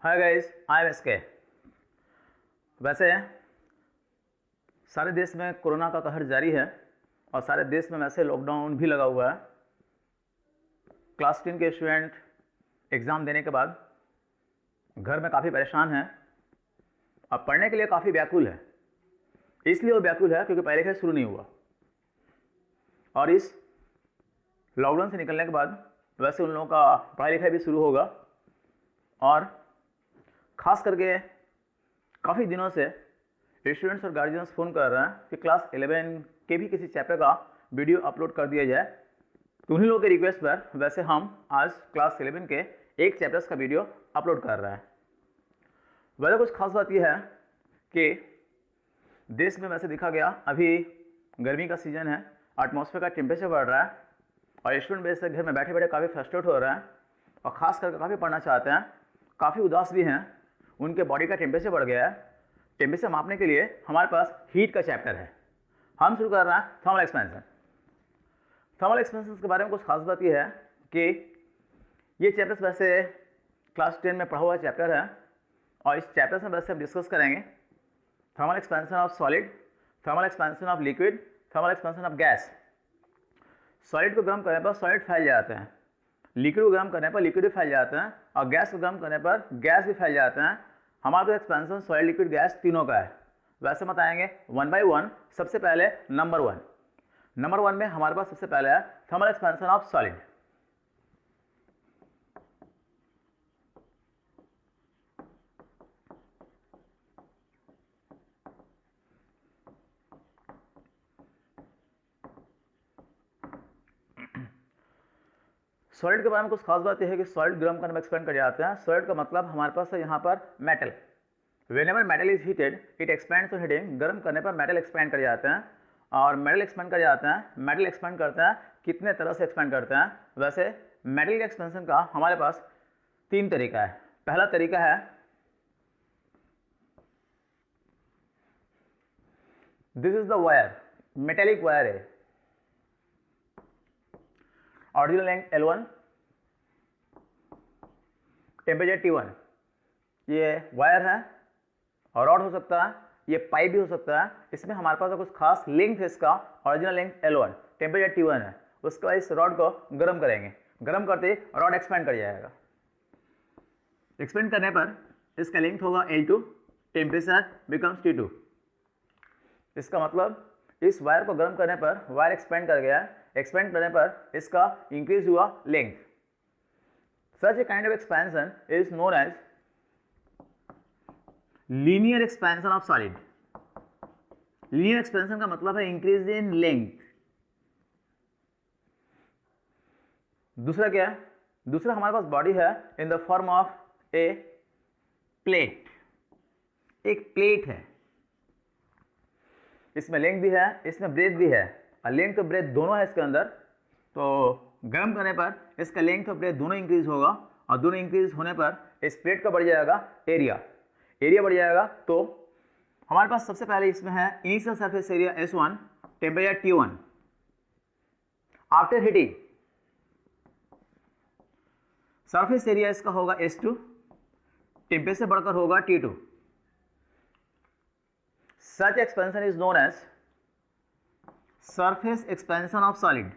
Hi guys, I am SK. वैसे सारे देश में कोरोना का कहर जारी है और सारे देश में वैसे लॉकडाउन भी लगा हुआ है। क्लास 10 के स्टूडेंट एग्ज़ाम देने के बाद घर में काफ़ी परेशान हैं और पढ़ने के लिए काफ़ी व्याकुल है। इसलिए वो व्याकुल है क्योंकि पढ़ाई लिखाई शुरू नहीं हुआ और इस लॉकडाउन से निकलने के बाद वैसे उन लोगों का पढ़ाई लिखाई भी शुरू होगा। और ख़ास करके काफ़ी दिनों से स्टूडेंट्स और गार्जियंस फ़ोन कर रहे हैं कि क्लास 11 के भी किसी चैप्टर का वीडियो अपलोड कर दिया जाए। तो उन्हीं लोगों के रिक्वेस्ट पर वैसे हम आज क्लास 11 के एक चैप्टर्स का वीडियो अपलोड कर रहे हैं। वैसे कुछ खास बात यह है कि देश में वैसे देखा गया अभी गर्मी का सीज़न है, एटमॉस्फेयर का टेम्परेचर बढ़ रहा है और स्टूडेंट बेस से घर में बैठे बैठे काफ़ी फ्रस्ट्रेट हो रहे हैं और ख़ास करके काफ़ी पढ़ना चाहते हैं, काफ़ी उदास भी हैं। उनके बॉडी का टेम्परेचर बढ़ गया है। टेम्परेचर मापने के लिए हमारे पास हीट का चैप्टर है। हम शुरू कर रहे हैं थर्मल एक्सपेंशन। थर्मल एक्सपेंशन के बारे में कुछ खास बात यह है कि ये चैप्टर्स वैसे क्लास 10 में पढ़ा हुआ चैप्टर है और इस चैप्टर में वैसे हम डिस्कस करेंगे thermal expansion of solid, thermal expansion of liquid, thermal expansion of gas. Solid को गर्म करने पर सॉलिड फैल जाते हैं, लिक्विड को गर्म करने पर लिक्विड भी फैल जाते हैं और गैस को गर्म करने पर गैस भी फैल जाते हैं। हमारा तो एक्सपेंशन सॉलिड, लिक्विड, गैस तीनों का है। वैसे बताएंगे वन बाय वन। सबसे पहले नंबर वन में हमारे पास सबसे पहले है thermal expansion of solid. Solid के बारे में कुछ खास बात यह है कि सॉलिड गर्म करने में एक्सपेंड कर जाते हैं। सॉलिड का मतलब हमारे पास है यहाँ पर metal. Whenever metal is heated it expends on heating. गर्म करने पर मेटल एक्सपेंड कर जाते हैं और मेटल एक्सपेंड कर जाते हैं। मेटल एक्सपेंड करते हैं, कितने तरह से एक्सपेंड करते हैं? वैसे मेटल के एक्सपेंशन का हमारे पास तीन तरीका है। पहला तरीका है this is the wire, metallic wire है, original length L1, temperature T1। ये वायर है और रॉड हो सकता है, ये पाइप भी हो सकता है। इसमें हमारे पास कुछ खास लेंथ है इसका, original length L1, temperature T1 है। उसके बाद इस रॉड को गर्म करेंगे, गर्म करते ही रॉड एक्सपेंड कर जाएगा। एक्सपेंड करने पर इसका लेंथ होगा L2, टेम्परेचर बिकम्स T2। इसका मतलब इस वायर को गर्म करने पर वायर एक्सपेंड कर गया। एक्सपेंड करने पर इसका इंक्रीज हुआ length. Such a kind of expansion is known as linear expansion of solid. Linear expansion का मतलब है इंक्रीज इन लेंथ। दूसरा क्या है? दूसरा हमारे पास बॉडी है in the form of A plate. एक प्लेट है, इसमें लेंथ भी है, इसमें ब्रेथ भी है और लेंथ और ब्रेथ दोनों है इसके अंदर। तो गर्म करने पर इसका लेंथ और ब्रेथ दोनों इंक्रीज होगा और दोनों इंक्रीज होने पर इस प्लेट का बढ़ जाएगा एरिया बढ़ जाएगा। तो हमारे पास सबसे पहले इसमें है initial surface area S1, temperature T1। After heating surface area इसका होगा S2, टेम्परेचर बढ़कर होगा T2। Such expansion is known as surface expansion of solid।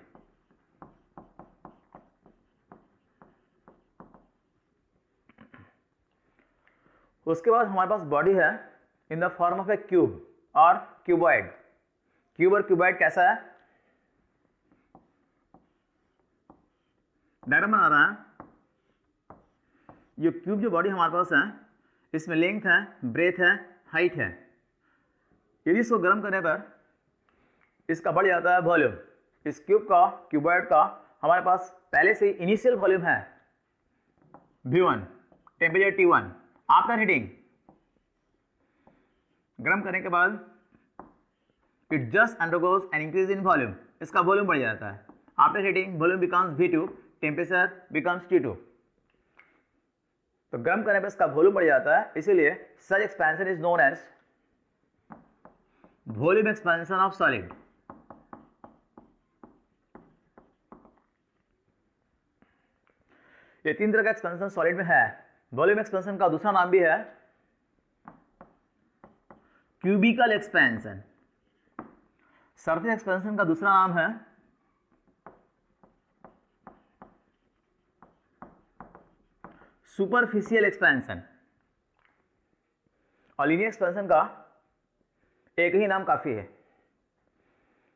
उसके बाद हमारे पास बॉडी है in the form of A cube और क्यूबॉइड। क्यूब और क्यूबॉइड कैसा है? डायग्राम बना रहा है। ये क्यूब जो बॉडी हमारे पास है, इसमें लेंथ है, ब्रेथ है, हाइट है। यदि इसको गर्म करने पर इसका बढ़ जाता है वॉल्यूम। इस क्यूब का, क्यूबॉइड का हमारे पास पहले से इनिशियल वॉल्यूम है V1, temperature T1। After heating गर्म करने के बाद it just undergoes an increase in volume. इसका वॉल्यूम बढ़ जाता है। After heating volume becomes V2, temperature becomes T2। तो गर्म करने पर इसका वॉल्यूम बढ़ जाता है, इसीलिए such expansion is known as volume expansion of solid. ये तीन तरह का एक्सपेंशन सॉलिड में है। वॉल्यूम एक्सपेंशन का दूसरा नाम भी है क्यूबिकल एक्सपेंशन। सरफेस एक्सपेंशन का दूसरा नाम है सुपरफिशियल एक्सपेंशन। और लीनियर एक्सपेंशन का एक ही नाम काफी है।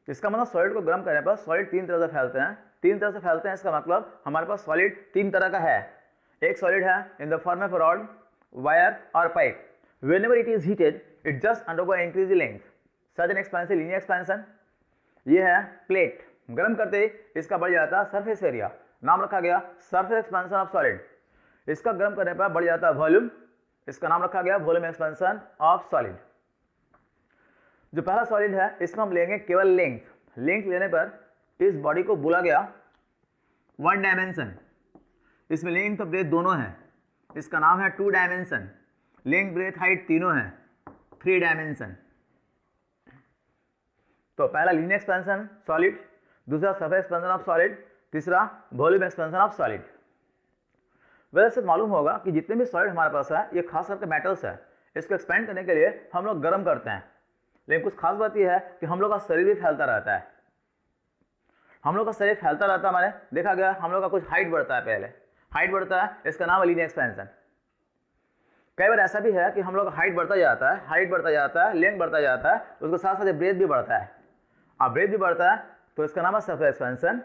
इसका मतलब सॉलिड को गर्म करने पर सॉलिड तीन तरह से फैलते हैं। तीन तरह से फैलते हैं, इसका मतलब हमारे पास सॉलिड तीन तरह का है। एक सॉलिड है in the form of rod, wire और pipe. Whenever it is heated it just undergo increase in length. Such an expansion linear expansion. ये है प्लेट, गर्म करते ही इसका बढ़ जाता है सरफेस एरिया, नाम रखा गया सरफेस एक्सपेंशन ऑफ सॉलिड। इसका गर्म करने पर बढ़ जाता है वॉल्यूम, इसका नाम रखा गया वॉल्यूम एक्सपेंशन ऑफ सॉलिड। जो पहला सॉलिड है इसमें हम लेंगे केवल लेंथ। लेंथ लेने पर इस बॉडी को बोला गया वन डायमेंशन। इसमें लेंथ और ब्रेथ दोनों है, इसका नाम है two dimension. Length breadth height तीनों है, थ्री डायमेंशन। तो पहला लीनियर एक्सपेंशन सॉलिड, दूसरा सरफेस एक्सपेंशन ऑफ सॉलिड, तीसरा वॉल्यूम एक्सपेंशन ऑफ सॉलिड। वैसे मालूम होगा कि जितने भी सॉलिड हमारे पास है ये खास करके मेटल्स है। इसको एक्सपेंड करने के लिए हम लोग गर्म करते हैं, लेकिन कुछ खास बात यह है कि हम लोग का शरीर भी फैलता रहता है। हम लोग का शरीर फैलता रहता है, हमारे देखा गया हम लोग का कुछ हाइट बढ़ता है, पहले हाइट बढ़ता है, इसका नाम है लीनियर एक्सपेंशन। कई बार ऐसा भी है कि हम लोग का हाइट बढ़ता जाता है, हाइट बढ़ता जाता है, लेंथ बढ़ता जाता है, उसके साथ साथ ब्रेथ भी बढ़ता है। अब ब्रेथ भी बढ़ता है तो इसका नाम है सरफेस एक्सपेंशन,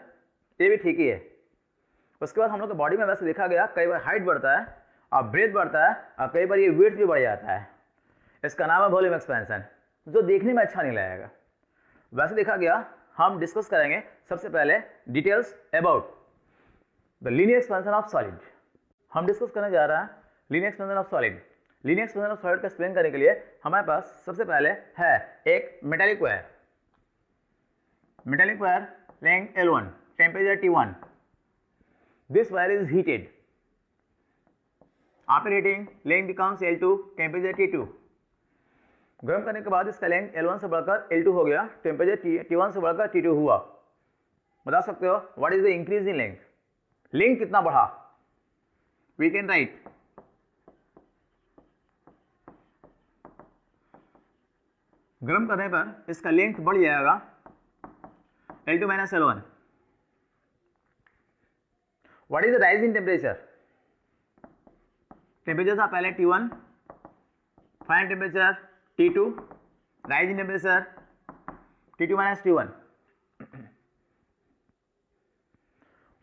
ये भी ठीक ही है। उसके बाद हम लोग के बॉडी में वैसे देखा गया कई बार हाइट बढ़ता है और ब्रेथ बढ़ता है और कई बार ये वेट भी बढ़ जाता है, इसका नाम है वॉल्यूम एक्सपेंशन, जो देखने में अच्छा नहीं लगेगा। वैसे देखा गया हम डिस्कस करेंगे सबसे पहले details about the linear expansion of solid. हम डिस्कस करने जा रहे हैं linear expansion of solid. Linear expansion of solid का एक्सप्लेन करने के लिए हमारे पास सबसे पहले है एक metallic wire. Metallic wire length L1, temperature T1. This wire is heated. After heating, length becomes L2, temperature T2. गर्म करने के बाद इसका लेंथ L1 से बढ़कर L2 हो गया, टेम्परेचर T1 से बढ़कर T2 हुआ। बता सकते हो what is the increase in length? Length कितना बढ़ा? वी कैन राइट गर्म करने पर इसका लेंथ बढ़ जाएगा L2 minus L1. What is the rise in temperature? Temperature था पहले T1, final temperature T2, rise in temperature T2 minus T1.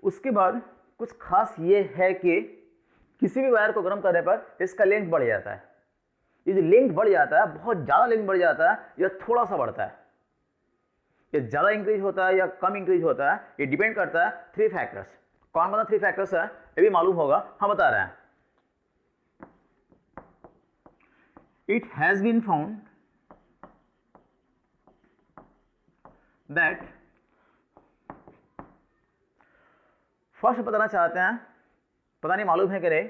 उसके बाद कुछ खास ये है कि किसी भी वायर को गर्म करने पर इसका लेंथ बढ़ जाता है। ये जो लेंथ बढ़ जाता है, बहुत ज़्यादा लेंथ बढ़ जाता है या थोड़ा सा बढ़ता है, ये ज़्यादा इंक्रीज होता है या कम इंक्रीज होता है, ये डिपेंड करता है थ्री फैक्टर्स। कौन कौन सा थ्री फैक्टर्स है ये भी मालूम होगा, हम बता रहे हैं। It has been found that, first बताना चाहते हैं, पता नहीं मालूम है कि नहीं,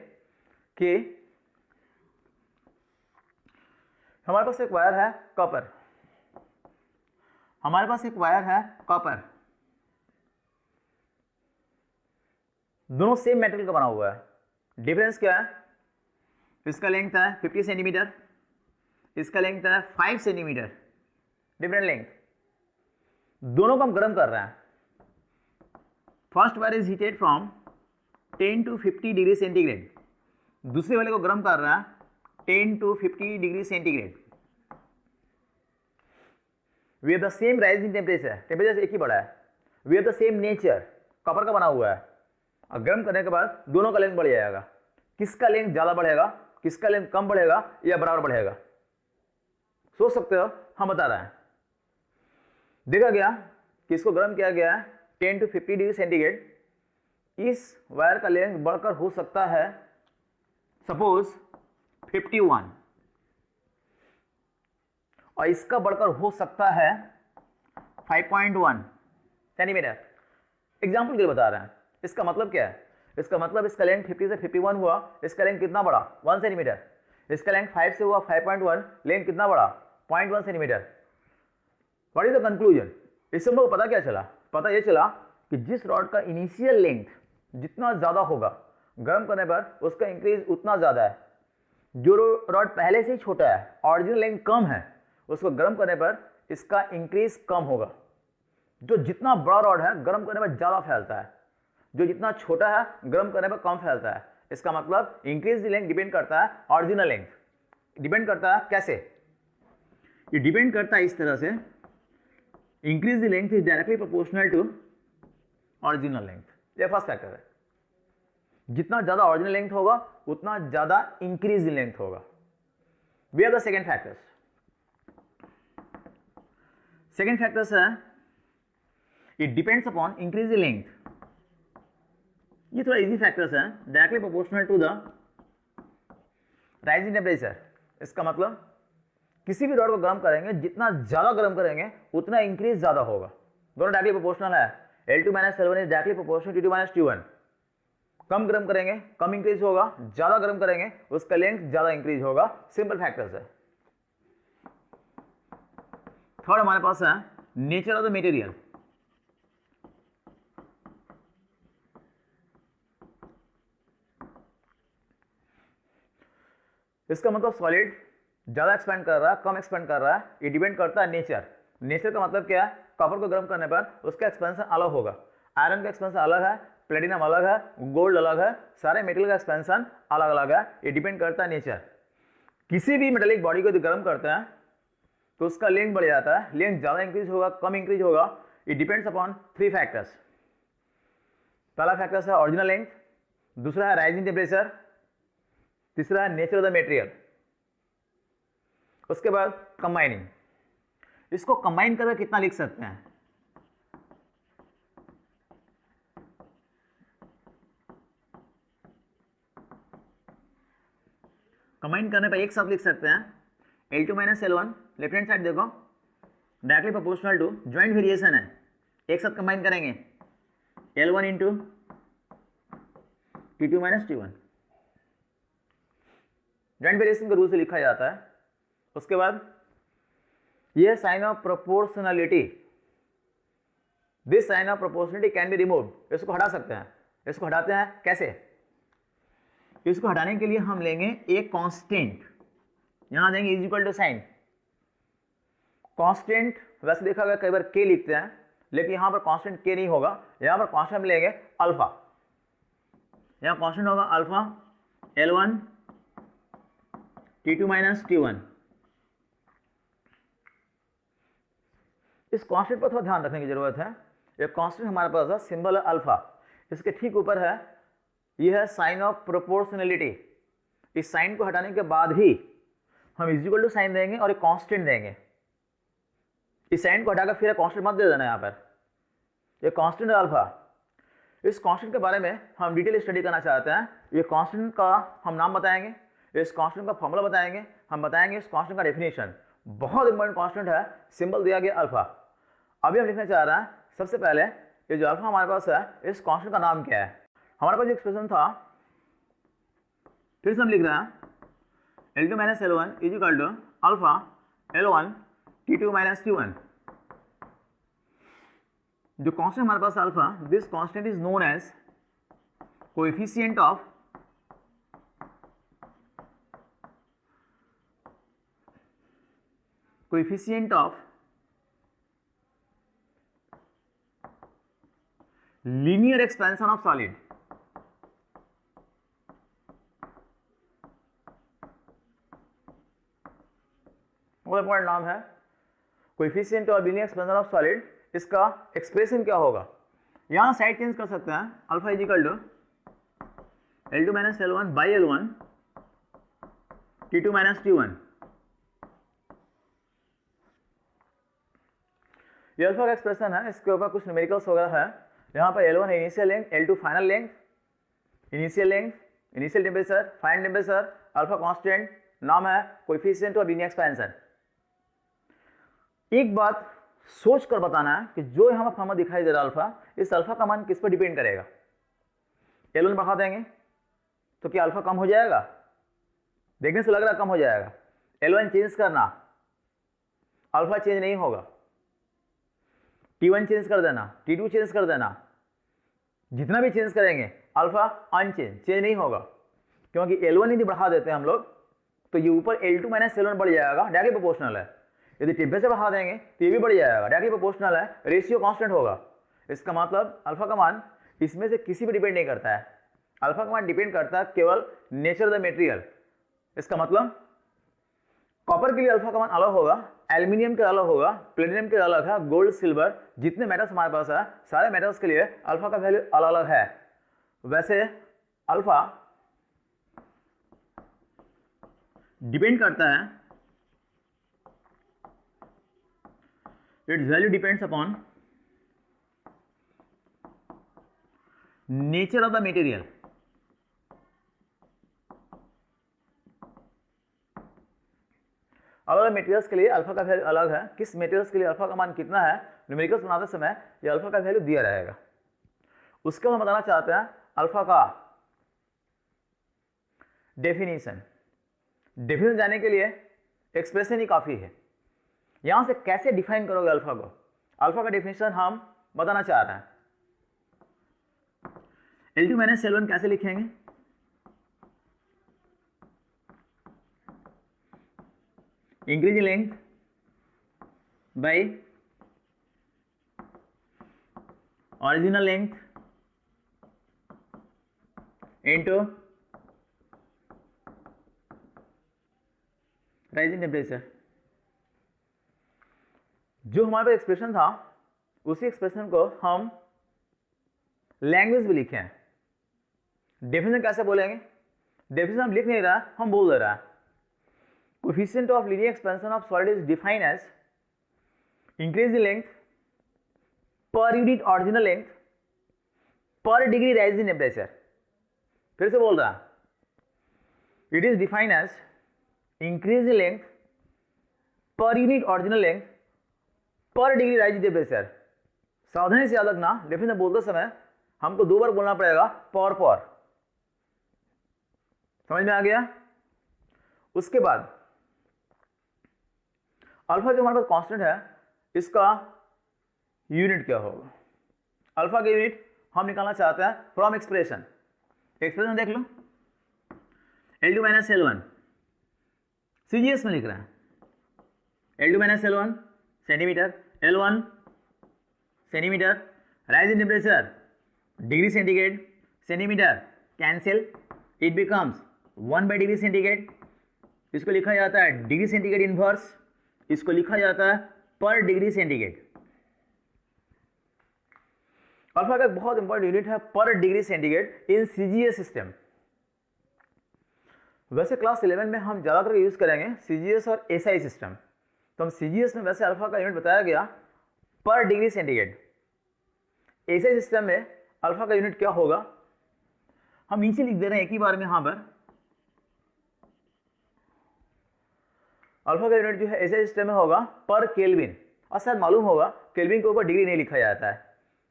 कि हमारे पास एक वायर है कॉपर, हमारे पास एक वायर है कॉपर, दोनों सेम मेटल का बना हुआ है। डिफरेंस क्या है? इसका लेंथ है 50 सेंटीमीटर, इसका लेंथ है 5 सेंटीमीटर, डिफरेंट लेंथ। दोनों को हम गर्म कर रहे हैं। First wire is heated from 10 to 50 degree centigrade, दूसरे वाले को गर्म कर रहा है 10 to 50 degree centigrade. We have the same rise in temperature, temperature एक ही बढ़ा है। We have the same nature, copper का बना हुआ है, और गर्म करने के बाद दोनों का लेंथ बढ़ जाएगा। किसका लेंथ ज़्यादा बढ़ेगा, किसका लेंथ कम बढ़ेगा या बराबर बढ़ेगा? सोच सकते हो, हम बता रहे हैं। देखा गया कि इसको गर्म किया गया है 10 to 50 डिग्री सेंटीग्रेड। इस वायर का लेंथ बढ़कर हो सकता है सपोज 51, और इसका बढ़कर हो सकता है 5.1 सेंटीमीटर। एग्जाम्पल के लिए बता रहे हैं। इसका मतलब क्या है? इसका मतलब इसका लेंथ 50 से 51 हुआ, इसका लेंथ कितना बढ़ा? 1 सेंटीमीटर। इसका लेंथ 5 से हुआ 5.1, लेंथ कितना बढ़ा? 0.1 centimetre. What is the conclusion? इससे हम लोग को पता क्या चला? पता ये चला कि जिस रॉड का इनिशियल लेंथ जितना ज़्यादा होगा गर्म करने पर उसका इंक्रीज उतना ज़्यादा है। जो रॉड पहले से ही छोटा है, ऑरिजिनल लेंथ कम है, उसको गर्म करने पर इसका इंक्रीज कम होगा। जो जितना बड़ा रॉड है गर्म करने पर ज़्यादा फैलता है, जो जितना छोटा है गर्म करने पर कम फैलता है। इसका मतलब इंक्रीज द लेंथ डिपेंड करता है ऑरिजिनल लेंथ। डिपेंड करता है कैसे? ये डिपेंड करता है इस तरह से, increase the length is directly proportional to original length. ये फर्स्ट फैक्टर है। जितना ज्यादा ऑरिजिनल लेंथ होगा उतना ज्यादा इंक्रीज द लेंथ होगा। We are the second factors. Second factors है it depends upon increase the length. ये थोड़ा इजी फैक्टर्स है, directly proportional to the rising temperature. इसका मतलब किसी भी रॉड को गर्म करेंगे, जितना ज्यादा गर्म करेंगे उतना इंक्रीज ज्यादा होगा। दोनों डायरेक्टली प्रोपोर्शनल है। L2 - L1 is directly proportional T2 - T1। कम गर्म करेंगे कम इंक्रीज होगा, ज्यादा गर्म करेंगे उसका लेंथ ज्यादा इंक्रीज होगा। सिंपल फैक्टर्स है। थर्ड हमारे पास है नेचर ऑफ द मटेरियल। इसका मतलब सॉलिड ज्यादा एक्सपेंड कर रहा है कम एक्सपेंड कर रहा है, ये डिपेंड करता है नेचर। नेचर का मतलब क्या है? कॉपर को गर्म करने पर उसका एक्सपेंशन अलग होगा, आयरन का एक्सपेंशन अलग है, प्लेटिनम अलग है, गोल्ड अलग है, सारे मेटल का एक्सपेंशन अलग अलग है। ये डिपेंड करता है नेचर। किसी भी मेटेलिक बॉडी को यदि गर्म करते हैं तो उसका लेंथ बढ़ जाता है, लेंथ ज्यादा इंक्रीज होगा कम इंक्रीज होगा। It depends upon 3 factors. पहला फैक्टर है ओरिजिनल लेंथ, दूसरा है राइजिंग टेम्परेचर, तीसरा है नेचर ऑफ द मटेरियल। उसके बाद कंबाइनिंग। इसको कंबाइन करके कितना लिख सकते हैं? कंबाइन करने पर एक साथ लिख सकते हैं L2 - L1। Left hand side देखो, directly proportional to joint variation है, एक साथ कंबाइन करेंगे L1 into T2 - T1। Joint variation के रूल से लिखा जाता है। उसके बाद यह sign of proportionality, this sign of proportionality can be removed. इसको हटा सकते हैं। इसको हटाते हैं कैसे? इसको हटाने के लिए हम लेंगे एक कांस्टेंट, यहां देंगे is equal to sine. Constant वैसे देखा गया कई बार के लिखते हैं, लेकिन यहां पर कांस्टेंट के नहीं होगा, यहां पर कांस्टेंट लेंगे अल्फा। यहां कांस्टेंट होगा अल्फा L1 T2 - T1। इस कांस्टेंट पर थोड़ा ध्यान रखने की जरूरत है। ये कांस्टेंट हमारे पास है, सिंबल है अल्फा। इसके ठीक ऊपर है, यह है साइन ऑफ प्रोपोर्शनलिटी। इस साइन को हटाने के बाद ही हम इज इक्वल टू साइन देंगे और एक कांस्टेंट देंगे। इस साइन को हटाकर फिर कांस्टेंट मत दे देना। यहाँ पर ये कांस्टेंट है अल्फा। इस कांस्टेंट के बारे में हम डिटेल स्टडी करना चाहते हैं। ये कांस्टेंट का हम नाम बताएंगे, इस कांस्टेंट का फॉर्मूला बताएंगे, हम बताएंगे इस कांस्टेंट का डेफिनेशन। बहुत इंपॉर्टेंट कांस्टेंट है, सिंबल दिया गया अल्फा। अभी हम लिखना चाह रहे हैं सबसे पहले ये जो अल्फा हमारे पास है, इस कांस्टेंट का नाम क्या है? हमारे पास एक्सप्रेशन था, फिर से हम लिख रहे हैं L2 - L1 is equal to alpha L1 T2 - T1। जो कांस्टेंट हमारे पास alpha, this constant is known as coefficient of linear expansion of solid. बहुत इंपॉर्टेंट नाम है, coefficient of linear expansion of solid. इसका एक्सप्रेशन क्या होगा? यहां साइड चेंज कर सकते हैं, alpha is equal to L2 - L1 by L1 T2 - T1। ये अल्फा का एक्सप्रेशन है, इसके ऊपर कुछ न्यूमेरिकल्स वगैरह है। यहाँ पर L1 है initial length, L2 final length, initial length, initial temperature, final temperature, alpha constant, नाम है कोएफिशिएंट ऑफ लीनियर एक्सपेंशन। एक बात सोच कर बताना है कि जो यहाँ पर फॉर्मूला दिखाई दे रहा है अल्फा, इस अल्फा का मान किस पर डिपेंड करेगा? L1 बढ़ा देंगे तो क्या अल्फा कम हो जाएगा? देखने से लग रहा है कम हो जाएगा। L1 चेंज करना, अल्फा चेंज नहीं होगा। T1 चेंज कर देना, T2 चेंज कर देना, जितना भी चेंज करेंगे अल्फा अनचेंज, चेंज नहीं होगा, क्योंकि L1 यदि बढ़ा देते हैं हम लोग तो ये ऊपर L2 माइनस L1 बढ़ जाएगा, डायरेक्टली प्रोपोर्शनल है। यदि टेम्परेचर बढ़ा देंगे तो ये भी बढ़ जाएगा, डायरेक्टली प्रोपोर्शनल है, रेशियो कांस्टेंट होगा। इसका मतलब अल्फा का मान इसमें से किसी पर डिपेंड नहीं करता है, अल्फा का मान डिपेंड करता है केवल नेचर ऑफ द मटेरियल। इसका मतलब कॉपर के लिए अल्फा का मान अलग होगा, एल्यूमिनियम के अलग होगा, प्लेटिनम के अलग है, गोल्ड सिल्वर जितने मेटल्स हमारे पास है सारे मेटल्स के लिए अल्फा का वैल्यू अलग अलग है। वैसे अल्फा डिपेंड करता है, it's value depends upon nature of the material. अलग अलग मटेरियल्स के लिए अल्फा का वैल्यू अलग है, किस मटेरियल्स के लिए अल्फा का मान कितना है न्यूमेरिकल्स बनाते समय ये अल्फा का वैल्यू दिया रहेगा। उसके बाद हम बताना चाहते हैं अल्फा का डेफिनेशन। डेफिनेशन जाने के लिए एक्सप्रेशन ही काफी है। यहां से कैसे डिफाइन करोगे अल्फा को, अल्फा का डेफिनेशन हम बताना चाह रहे हैं। L2 माइनस L1 कैसे लिखेंगे, increase length bye original length into rising temperature. जो हमारे पास एक्सप्रेशन था उसी एक्सप्रेशन को हम लैंग्वेज भी लिखे हैं। डेफिनेशन कैसे बोलेंगे, डेफिनेशन हम लिख नहीं रहा, हम बोल दे रहा है। Coefficient of linear expansion of solid is defined as increase in length per unit original length per degree rise in temperature. फिर से बोल रहा, it is defined as increase in length per unit original length per degree rise in temperature. सावधानी से याद रखना, definition बोलते समय हमको 2 बार बोलना पड़ेगा पर। समझ में आ गया। उसके बाद अल्फा जो हमारे पास कांस्टेंट है इसका यूनिट क्या होगा, अल्फा का यूनिट हम निकालना चाहते हैं फ्रॉम एक्सप्रेशन। एक्सप्रेशन देख लो, L2 माइनस L1 CGS में लिख रहे हैं, L2 minus L1 centimetre, L1 centimetre, rise in temperature degree centigrade, centimetre cancel, it becomes 1 by degree centigrade. इसको लिखा जाता है डिग्री सेंटीग्रेड इनवर्स, इसको लिखा जाता है पर डिग्री सेंटीग्रेड। अल्फा का एक बहुत इंपॉर्टेंट यूनिट है पर degree centigrade in CGS system. वैसे क्लास 11 में हम ज्यादातर यूज करेंगे CGS और SI सिस्टम, तो हम CGS में वैसे अल्फा का यूनिट बताया गया पर डिग्री सेंटीग्रेड। SI सिस्टम में अल्फा का यूनिट क्या होगा हम नीचे लिख दे रहे हैं एक ही बार में। यहां पर अल्फा का यूनिट जो है SI सिस्टम में होगा पर केल्विन, और शायद मालूम होगा केल्विन के ऊपर डिग्री नहीं लिखा जाता है,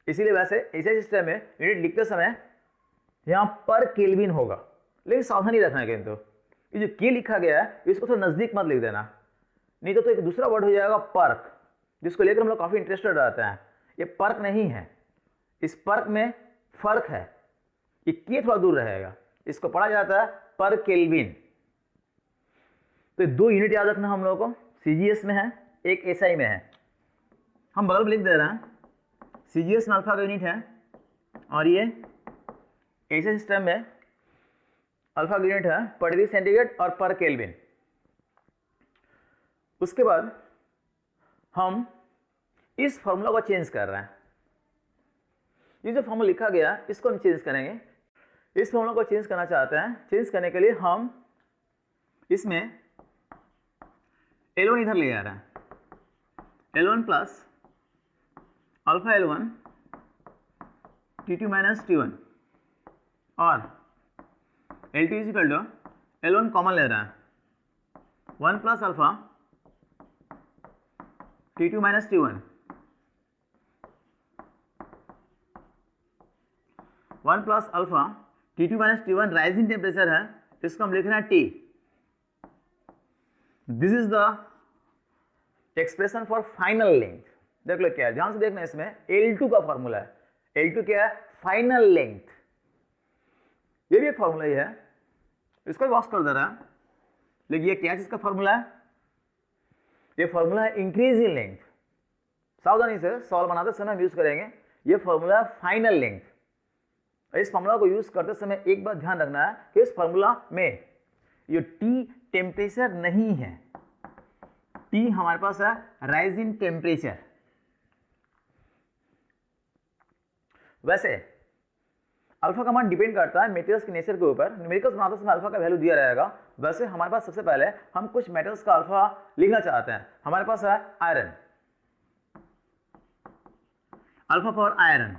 इसीलिए वैसे SI सिस्टम में यूनिट लिखते समय यहां पर केल्विन होगा। लेकिन सावधानी रखना है, किंतु ये जो के लिखा गया है इसको थोड़ा नजदीक मत लिख देना, नहीं तो एक दूसरा वर्ड हो जाएगा पर्क, जिसको लेकर हम लोग काफी इंटरेस्टेड रहते हैं। ये पर्क नहीं है, इस पर्क में फर्क है, ये के थोड़ा दूर रहेगा, इसको पढ़ा जाता है पर केल्विन। तो 2 यूनिट याद रखना हम लोगों को, CGS में है एक SI में है। हम बगल में लिख दे रहे हैं CGS में अल्फा का यूनिट है और ये SI सिस्टम में अल्फा का यूनिट है पर डिग्री सेंटीग्रेड और पर केल्विन। उसके बाद हम इस फॉर्मूला को चेंज कर रहे हैं, ये जो फॉर्मूला लिखा गया इसको हम चेंज करेंगे। इस फॉर्मूला को चेंज करना चाहते हैं, चेंज करने के लिए हम इसमें L1 इधर ले आ रहे हैं, L1 plus alpha L1 T2 minus T1 और L2 is equal to L1 common ले रहा है 1 plus alpha T2 minus T1, 1 plus alpha T2 minus T1 rising temperature है, इसको हम लिख रहे हैं T। This is the expression for final length. देख लो क्या है, ध्यान से देखना, इसमें L2 का फॉर्मूला है। L2 क्या है, फाइनल लेंथ। ये भी एक फॉर्मूला ही है, इसको भी बॉक्स कर दे रहा है, लेकिन ये क्या चीज का फॉर्मूला है? ये फॉर्मूला है इंक्रीज इन लेंथ। सावधानी से सॉल्व बनाते समय हम यूज करेंगे। ये फॉर्मूला फाइनल लेंथ। इस फॉर्मूला को यूज करते समय एक बात ध्यान रखना है कि इस फॉर्मूला में ये टी टेम्परेचर नहीं है, टी हमारे पास है राइज इन टेम्परेचर। वैसे अल्फा का मान डिपेंड करता है मेटेरियल्स के नेचर के ऊपर। न्यूमेरिकल्स बनाते समय अल्फा का वैल्यू दिया रहेगा। वैसे हमारे पास सबसे पहले हम कुछ मेटल्स का अल्फा लिखना चाहते हैं। हमारे पास है iron, alpha for iron.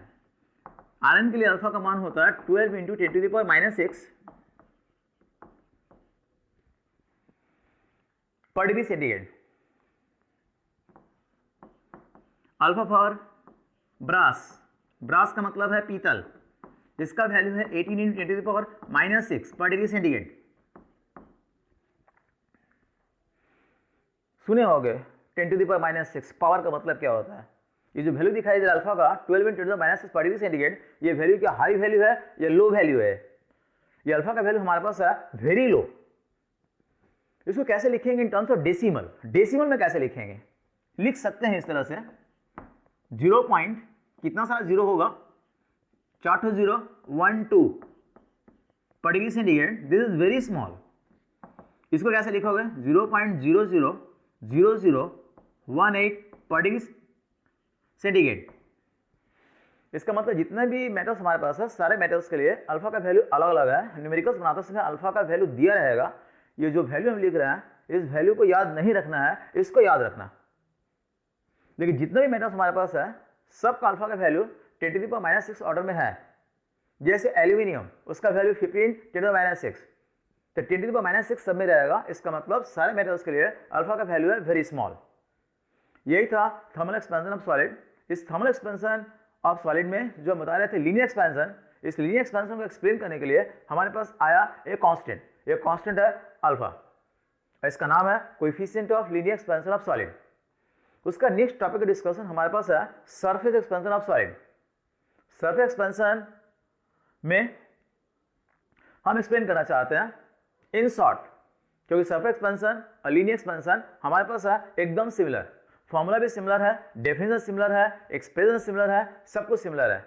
Iron के लिए अल्फा का मान होता है 12 into 10⁻⁻⁶ per degree centigrade. Alpha for brass, brass का मतलब है पीतल, इसका वैल्यू है 18 इंटू 10⁻⁻⁶ पर डिग्री सेंटीग्रेड। सुने होंगे 10⁻⁻⁶ पावर का मतलब क्या होता है? ये जो वैल्यू दिखाई दे रहा है अल्फा का 12 इंटू 10⁻⁶ पर डिग्री सेंटीग्रेड, ये वैल्यू क्या हाई वैल्यू है या लो वैल्यू है? ये अल्फा का वैल्यू हमारे पास है वेरी लो। इसको कैसे लिखेंगे in terms of decimal? Decimal में कैसे लिखेंगे? लिख सकते हैं इस तरह से 0 पॉइंट कितना सारा जीरो होगा, 4 0 1 2 पर degree centigrade. This is very small. इसको कैसे लिखोगे? 0.000018 पर डिग्री सेंटीग्रेड। इसका मतलब जितने भी मेटल्स हमारे पास है सारे मेटल्स के लिए अल्फा का वैल्यू अलग अलग है। न्यूमेरिकल्स बनाते समय अल्फा का वैल्यू दिया रहेगा। ये जो वैल्यू हम लिख रहे हैं इस वैल्यू को याद नहीं रखना है, इसको याद रखना। लेकिन जितने भी मेटल्स हमारे पास है सबका अल्फा का वैल्यू 10⁻⁻⁶ ऑर्डर में है। जैसे एल्यूमिनियम, उसका वैल्यू 15 10⁻⁶, तो 10⁻⁶ सब में रहेगा। इसका मतलब सारे मेटल्स के लिए अल्फा का वैल्यू है वेरी स्मॉल। यही था थर्मल एक्सपेंशन ऑफ सॉलिड। इस थर्मल एक्सपेंशन ऑफ सॉलिड में जो हम बता रहे थे लीनियर एक्सपेंशन, इस लीनियर एक्सपेंशन को एक्सप्लेन करने के लिए हमारे पास आया एक कांस्टेंट। ये कांस्टेंट है अल्फा, इसका नाम है coefficient of linear expansion of solid. उसका नेक्स्ट टॉपिक का डिस्कशन हमारे पास है surface expansion of solid. Surface expansion में हम एक्सप्लेन करना चाहते हैं इन शॉर्ट, क्योंकि सरफेस एक्सपेंशन और लीनियर एक्सपेंशन हमारे पास है एकदम सिमिलर। फॉर्मूला भी सिमिलर है, डेफिनेशन सिमिलर है, एक्सप्रेशन सिमिलर है, सब कुछ सिमिलर है।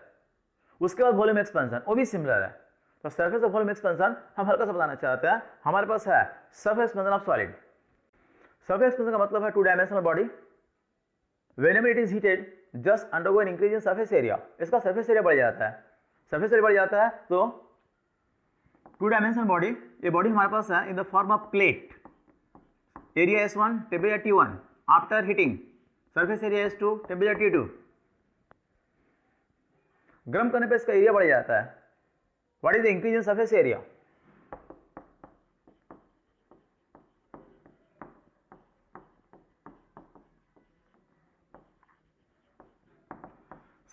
उसके बाद वॉल्यूम एक्सपेंशन वो भी सिमिलर है। तो सरफेस ऑफ वॉल्यूम एक्सपेंशन हम हल्का सा बताना चाहते हैं। हमारे पास है surface expansion of solid. Surface expansion का मतलब है 2 dimensional body. Whenever it is heated, just undergo an increase in surface area। इसका सरफेस एरिया बढ़ जाता है। सरफेस एरिया बढ़ जाता है तो 2 डायमेंशनल बॉडी, ये बॉडी हमारे पास है in the form of plate. Area S1, temperature T1। After heating surface area S2, temperature T2। गर्म करने पे इसका एरिया बढ़ जाता है। What is the increase in surface area?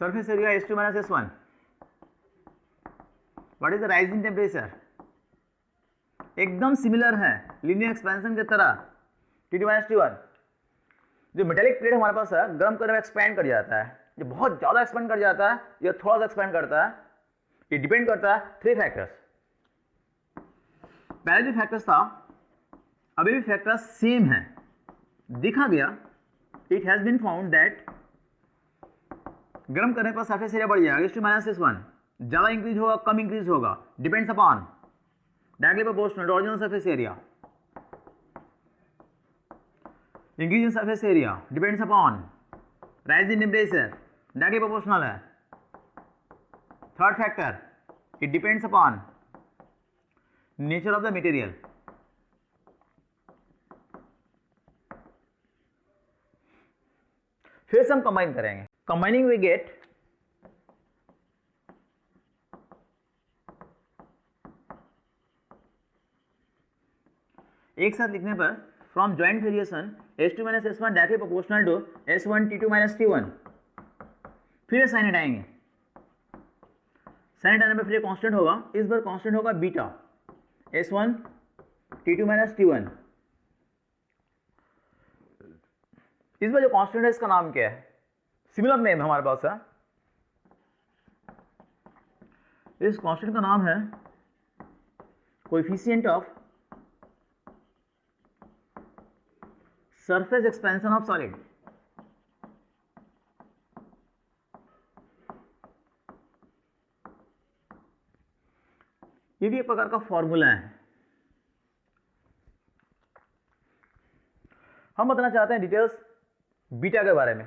Surface area S2 - S1। What is the rise in temperature? एकदम similar है linear expansion की तरह, T2 - T1। जो मेटेलिक प्लेट हमारे पास है गर्म करने में एक्सपेंड कर जाता है। जो बहुत ज़्यादा एक्सपेंड कर जाता है या थोड़ा सा एक्सपेंड करता है, ये डिपेंड करता है 3 फैक्टर्स। पहले जो फैक्टर्स था अभी भी फैक्टर्स सेम है। देखा गया it has been found that गर्म करने पर सरफेस एरिया बढ़ जाएगा S2 - S1। ज़्यादा इंक्रीज होगा कम इंक्रीज होगा, depends upon directly proportional to original surface area. Increase in surface area depends upon rise in temperature, directly proportional है। Third factor it depends upon nature of the material. फिर से हम combine करेंगे। Combining we get एक साथ लिखने पर from joint variation S2 - S1 directly proportional to S1 T2 - T1। फिर साइन हटाएंगे, साइन हटाने पर फिर कांस्टेंट होगा। इस बार कांस्टेंट होगा बीटा S1 T2 - T1। इस बार जो कांस्टेंट है इसका नाम क्या है? सिमिलर नेम हमारे पास है। इस कांस्टेंट का नाम है coefficient of surface expansion of solid. ये भी एक प्रकार का फॉर्मूला है। हम बताना चाहते हैं डिटेल्स बीटा के बारे में।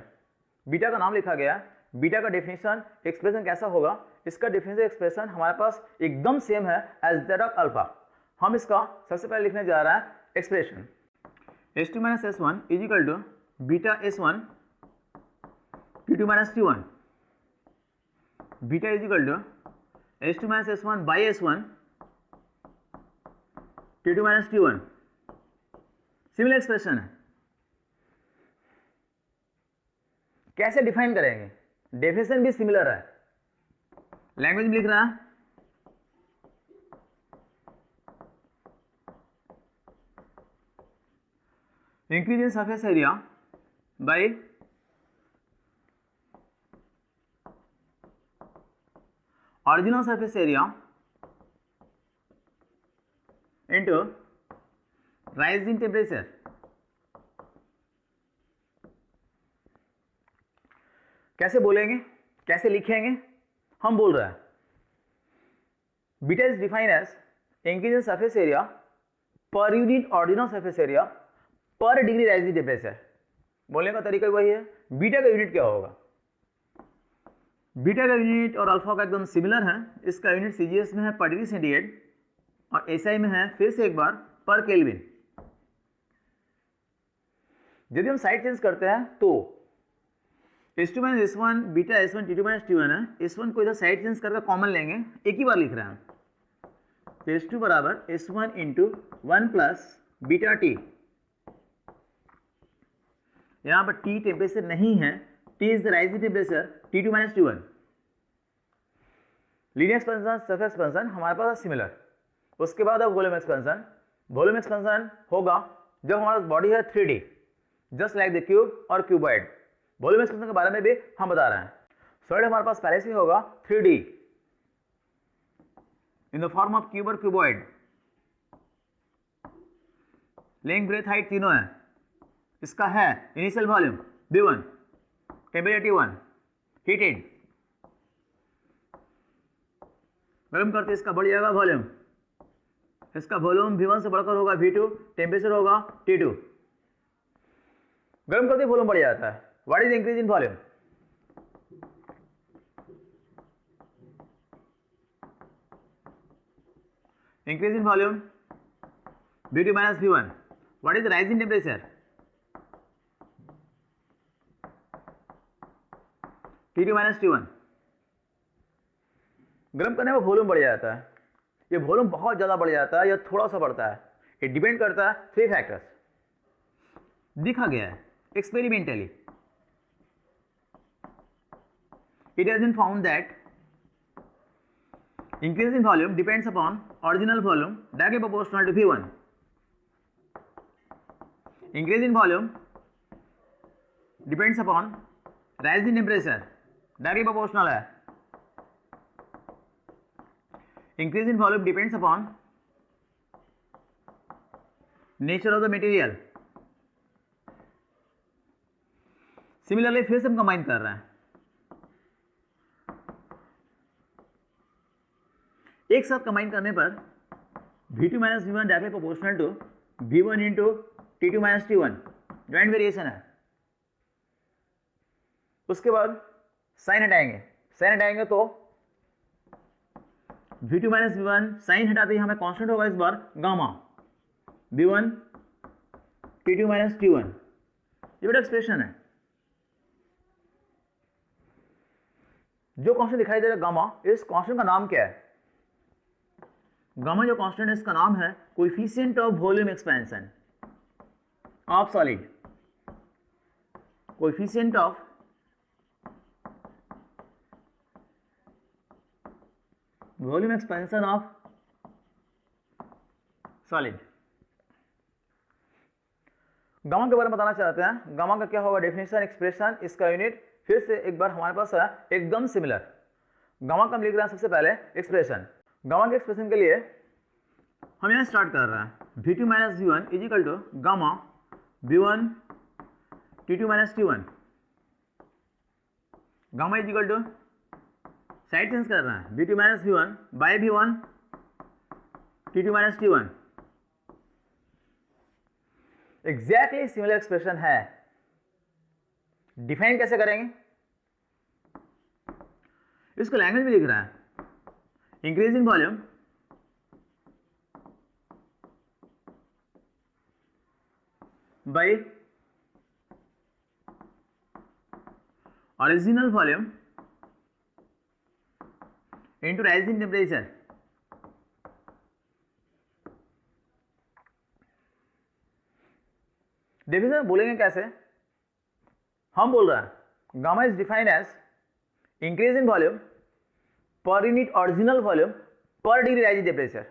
बीटा का नाम लिखा गया, बीटा का डेफिनेशन एक्सप्रेशन कैसा होगा, इसका डिफरेंशियल एक्सप्रेशन हमारे पास एकदम सेम है एज दैट ऑफ अल्फा। हम इसका सबसे पहले लिखने जा रहा है expression S2 minus S1 is equal to beta S1 T2 minus T1, beta is equal to S2 minus S1 by S1 T2 minus T1। Similar expression है। कैसे डिफाइन करेंगे? डेफिनेशन भी सिमिलर है, लैंग्वेज में लिख रहा है increase in surface area bye original surface area into rise in temperature। कैसे बोलेंगे, कैसे लिखेंगे? हम बोल रहे हैं beta is defined as increase in surface area per unit ordinal surface area per degree rise in temperature. बोलने का तरीका वही है। बीटा का यूनिट क्या होगा? बीटा का यूनिट और अल्फा का एकदम सिमिलर है। इसका यूनिट सीजीएस में है पर डिग्री सेंटीग्रेड और एसआई में है फिर से एक बार पर केल्विन। यदि हम साइड चेंज करते हैं तो S2 minus S1 beta S1 T2 minus T1 है। S1 को इधर साइड चेंज करके कॉमन लेंगे, एक ही बार लिख रहे हैं। तो S2 बराबर S1 into 1 plus beta T। यहाँ पर T टेम्परेचर नहीं है, T is the rising temperature T2 minus T1। Linear expansion, surface expansion हमारे पास सिमिलर। उसके बाद अब वॉल्यूम एक्सपेंशन। वॉल्यूम एक्सपेंशन होगा जब हमारा बॉडी है 3D, just like the cube और क्यूबॉइड। वॉल्यूम एक्सपेंशन के बारे में भी हम बता रहे हैं। सॉलिड हमारे पास पहले से होगा 3D in the form of cube और क्यूबॉइड। लेंथ, ब्रेथ, हाइट तीनों है। इसका है initial volume V1, temperature T1, heated. गर्म करते इसका बढ़ जाएगा वॉल्यूम। इसका वॉल्यूम V1 से बढ़कर होगा V2, टेम्परेचर होगा T2। गर्म करते वॉल्यूम बढ़ जाता है। What is increase in volume? Increase in volume V2 minus V1। What is rise in temperature? T2 minus T1। गर्म करने में वॉल्यूम बढ़ जाता है। ये वॉल्यूम बहुत ज़्यादा बढ़ जाता है या थोड़ा सा बढ़ता है, ये डिपेंड करता है 3 फैक्टर्स। दिखा गया है experimentally. It has been found that increase in volume depends upon original volume directly proportional to V1। Increase in volume depends upon rise in temperature, directly proportional है। Increase in volume depends upon nature of the material। Similarly फिर से हम combine कर रहे हैं। एक साथ combine करने पर V2 minus V1 directly proportional to V1 into T2 minus T1। Joint variation है। उसके बाद साइन हटाएंगे। साइन हटाएंगे तो V2 माइनस V1 साइन हटाते ही हमें कांस्टेंट होगा इस बार gamma V1 T2 minus T1। ये बड़ा एक्सप्रेशन है। जो कांस्टेंट दिखाई दे रहा है गामा, इस कांस्टेंट का नाम क्या है? गामा जो कांस्टेंट है इसका नाम है coefficient of volume expansion of solid. Coefficient of volume expansion of solid. Gamma के बारे में बताना चाहते हैं। गामा का क्या होगा डेफिनेशन, एक्सप्रेशन, इसका यूनिट फिर से एक बार हमारे पास है एकदम सिमिलर। गामा का हम लिख रहे हैं सबसे पहले एक्सप्रेशन। गामा के एक्सप्रेशन के लिए हम यहाँ स्टार्ट कर रहे हैं V2 minus V1 is equal to gamma V1 T2 minus T1, gamma is equal to side change कर रहे हैं V2 minus V1 by V1 T2 minus T1। Exactly similar expression है। डिफाइन कैसे करेंगे, इसको लैंग्वेज में लिख रहा है increase in volume by original volume into rise in temperature. Definition बोलेंगे कैसे, हम बोल रहे हैं gamma is defined as increase in volume per unit original volume per degree rise in temperature.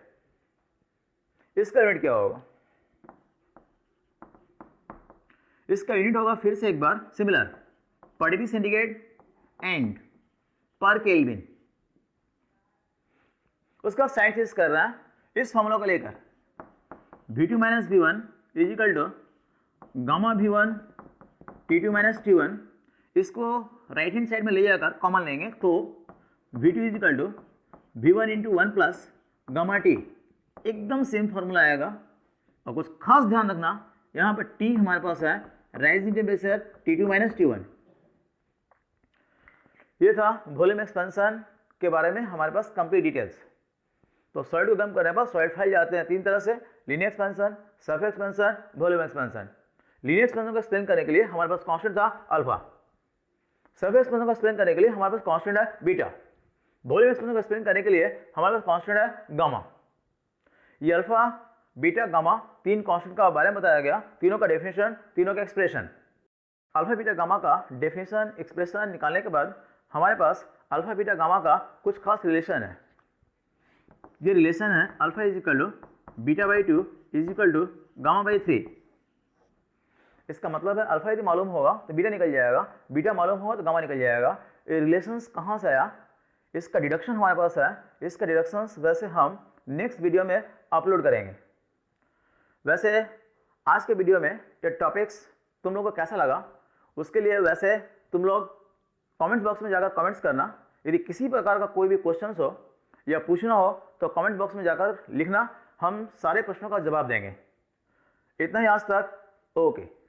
इसका यूनिट क्या होगा, इसका यूनिट होगा फिर से एक बार similar per degree centigrade and per kelvin. उसका साइन चेंज कर रहा है इस फॉर्मूला को लेकर V2 minus V1 is equal to gamma V1 T2 minus T1। इसको राइट हैंड साइड में ले जाकर कॉमन लेंगे तो V2 is equal to V1 into 1 plus gamma T। एकदम सेम फॉर्मूला आएगा और कुछ खास ध्यान रखना, यहाँ पर T हमारे पास है rising temperature T2 minus T1। ये था वॉल्यूम एक्सपेंशन के बारे में हमारे पास कंप्लीट डिटेल्स। तो सॉलिड को गर्म करने पर सॉलिड फाइल जाते हैं तीन तरह से, linear expansion, surface expansion, volume expansion. Linear expansion को एक्सप्लेन करने के लिए हमारे पास कांस्टेंट था अल्फा, सरफेस एक्सपेंशन को एक्सप्लेन करने के लिए हमारे पास कांस्टेंट है बीटा, वॉल्यूम एक्सपेंशन को एक्सप्लेन करने के लिए हमारे पास कांस्टेंट है गामा। ये अल्फा बीटा गामा तीन कांस्टेंट का बारे में बताया गया, तीनों का डेफिनेशन, तीनों का एक्सप्रेशन। अल्फा बीटा गामा का डेफिनेशन एक्सप्रेशन निकालने के बाद हमारे पास अल्फा बीटा गामा का कुछ खास रिलेशन है। ये रिलेशन है alpha is equal to beta by 2 is equal to gamma by 3। इसका मतलब है अल्फा यदि मालूम होगा तो बीटा निकल जाएगा, बीटा मालूम होगा तो गामा निकल जाएगा। ये रिलेशंस कहाँ से आया, इसका डिडक्शन हमारे पास है। इसका डिडक्शंस वैसे हम नेक्स्ट वीडियो में अपलोड करेंगे। वैसे आज के वीडियो में ये टॉपिक्स तुम लोगों को कैसा लगा, उसके लिए वैसे तुम लोग कमेंट बॉक्स में जाकर कमेंट्स करना। यदि किसी प्रकार का कोई भी क्वेश्चन हो या पूछना हो तो कमेंट बॉक्स में जाकर लिखना, हम सारे प्रश्नों का जवाब देंगे। इतना ही आज तक, ओके।